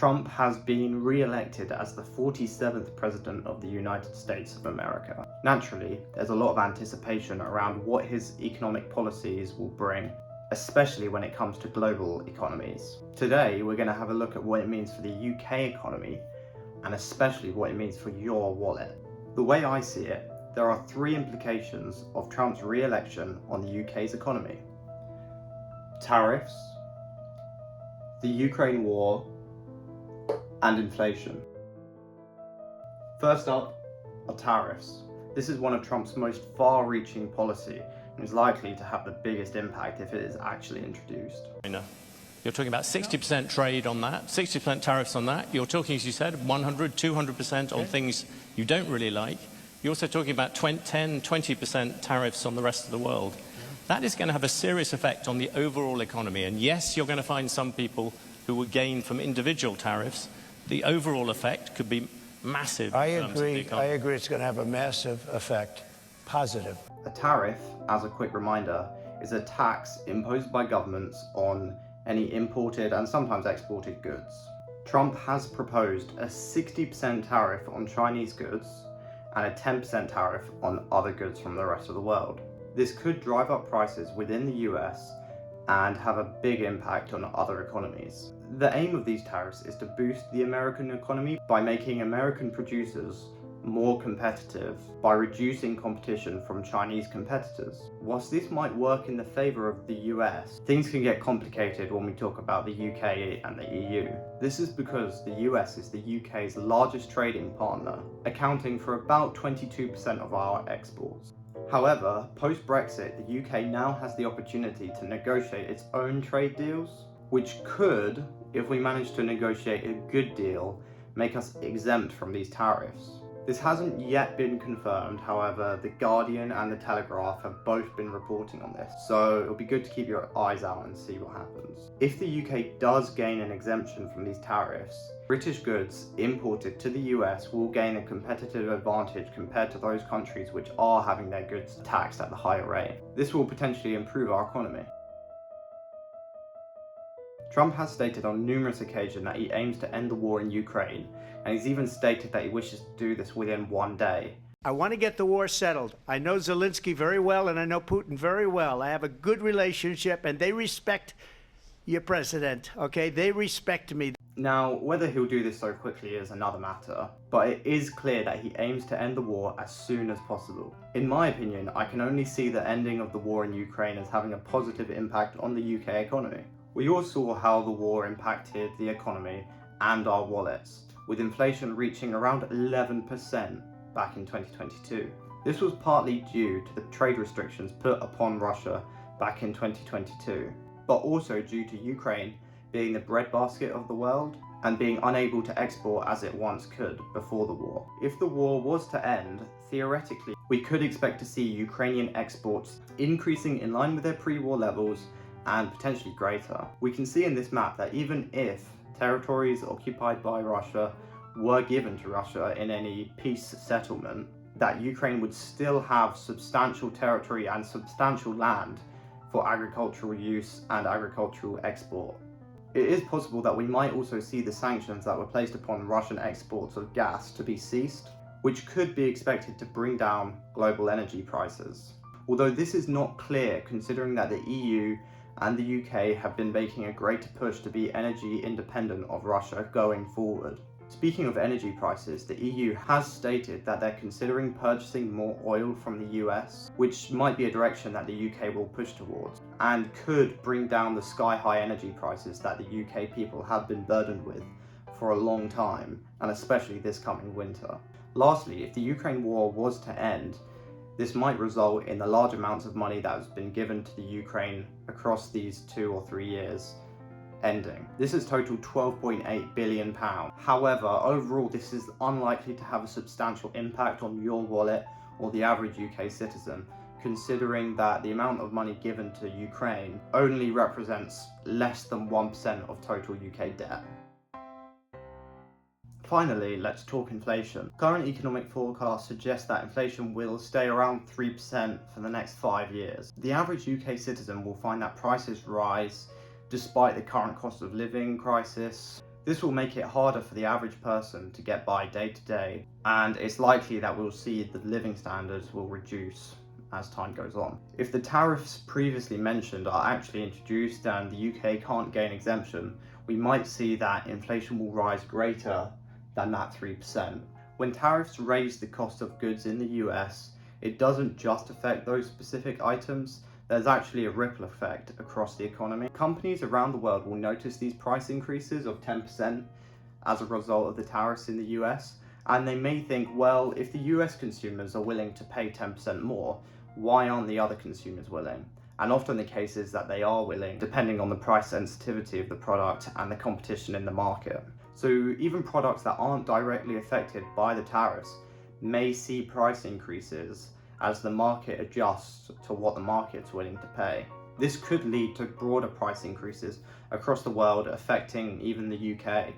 Trump has been re-elected as the 47th President of the United States of America. Naturally, there's a lot of anticipation around what his economic policies will bring, especially when it comes to global economies. Today, we're going to have a look at what it means for the UK economy, and especially what it means for your wallet. The way I see it, there are three implications of Trump's re-election on the UK's economy: tariffs, the Ukraine war, and inflation. First up are tariffs. This is one of Trump's most far-reaching policy and is likely to have the biggest impact if it is actually introduced. You're talking about 60% trade on that, 60% tariffs on that. You're talking, as you said, 100, 200% on things you don't really like. You're also talking about 10, 20% tariffs on the rest of the world. That is going to have a serious effect on the overall economy. And yes, you're going to find some people who will gain from individual tariffs. The overall effect could be massive. I agree it's going to have a massive effect, positive. A tariff, as a quick reminder, is a tax imposed by governments on any imported and sometimes exported goods. Trump has proposed a 60% tariff on Chinese goods and a 10% tariff on other goods from the rest of the world. This could drive up prices within the US and have a big impact on other economies. The aim of these tariffs is to boost the American economy by making American producers more competitive by reducing competition from Chinese competitors. Whilst this might work in the favour of the US, things can get complicated when we talk about the UK and the EU. This is because the US is the UK's largest trading partner, accounting for about 22% of our exports. However, post-Brexit, the UK now has the opportunity to negotiate its own trade deals, which could, if we manage to negotiate a good deal, make us exempt from these tariffs. This hasn't yet been confirmed, however, The Guardian and The Telegraph have both been reporting on this, so it'll be good to keep your eyes out and see what happens. If the UK does gain an exemption from these tariffs, British goods imported to the US will gain a competitive advantage compared to those countries which are having their goods taxed at the higher rate. This will potentially improve our economy. Trump has stated on numerous occasions that he aims to end the war in Ukraine, and he's even stated that he wishes to do this within one day. I want to get the war settled. I know Zelensky very well, and I know Putin very well. I have a good relationship, and they respect your president, okay? They respect me. Now, whether he'll do this so quickly is another matter, but it is clear that he aims to end the war as soon as possible. In my opinion, I can only see the ending of the war in Ukraine as having a positive impact on the UK economy. We all saw how the war impacted the economy and our wallets, with inflation reaching around 11% back in 2022. This was partly due to the trade restrictions put upon Russia back in 2022, but also due to Ukraine being the breadbasket of the world and being unable to export as it once could before the war. If the war was to end, theoretically, we could expect to see Ukrainian exports increasing in line with their pre-war levels and potentially greater. We can see in this map that even if territories occupied by Russia were given to Russia in any peace settlement, that Ukraine would still have substantial territory and substantial land for agricultural use and agricultural export. It is possible that we might also see the sanctions that were placed upon Russian exports of gas to be ceased, which could be expected to bring down global energy prices. Although this is not clear, considering that the EU and the UK have been making a greater push to be energy independent of Russia going forward. Speaking of energy prices, the EU has stated that they're considering purchasing more oil from the US, which might be a direction that the UK will push towards, and could bring down the sky-high energy prices that the UK people have been burdened with for a long time, and especially this coming winter. Lastly, if the Ukraine war was to end, this might result in the large amounts of money that has been given to the Ukraine across these 2 or 3 years ending. This has totaled £12.8 billion. However, overall, this is unlikely to have a substantial impact on your wallet or the average UK citizen, considering that the amount of money given to Ukraine only represents less than 1% of total UK debt. Finally, let's talk inflation. Current economic forecasts suggest that inflation will stay around 3% for the next 5 years. The average UK citizen will find that prices rise despite the current cost of living crisis, This will make it harder for the average person to get by day to day, and it's likely that we'll see the living standards will reduce as time goes on. If the tariffs previously mentioned are actually introduced and the UK can't gain exemption, we might see that inflation will rise greater than that 3%. When tariffs raise the cost of goods in the US, it doesn't just affect those specific items, there's actually a ripple effect across the economy. Companies around the world will notice these price increases of 10% as a result of the tariffs in the US, and they may think, well, if the US consumers are willing to pay 10% more, why aren't the other consumers willing? And often the case is that they are willing, depending on the price sensitivity of the product and the competition in the market. So even products that aren't directly affected by the tariffs may see price increases as the market adjusts to what the market's willing to pay. This could lead to broader price increases across the world, affecting even the UK.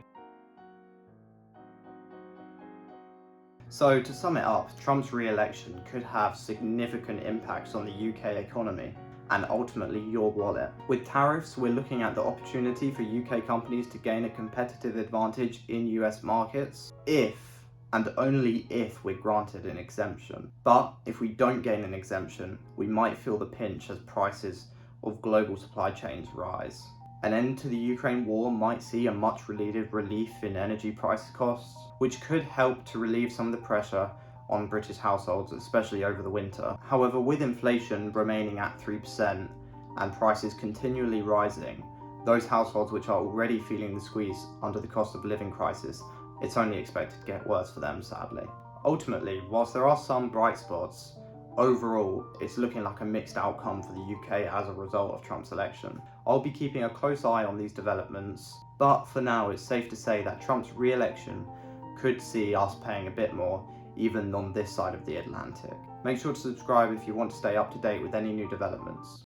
So to sum it up, Trump's re-election could have significant impacts on the UK economy and ultimately your wallet. With tariffs, we're looking at the opportunity for UK companies to gain a competitive advantage in US markets if and only if we're granted an exemption. But if we don't gain an exemption, we might feel the pinch as prices of global supply chains rise. An end to the Ukraine war might see a much needed relief in energy price costs, which could help to relieve some of the pressure on British households, especially over the winter. However, with inflation remaining at 3% and prices continually rising, those households which are already feeling the squeeze under the cost of living crisis, it's only expected to get worse for them, sadly. Ultimately, whilst there are some bright spots, overall, it's looking like a mixed outcome for the UK as a result of Trump's election. I'll be keeping a close eye on these developments, but for now it's safe to say that Trump's re-election could see us paying a bit more, even on this side of the Atlantic. Make sure to subscribe if you want to stay up to date with any new developments.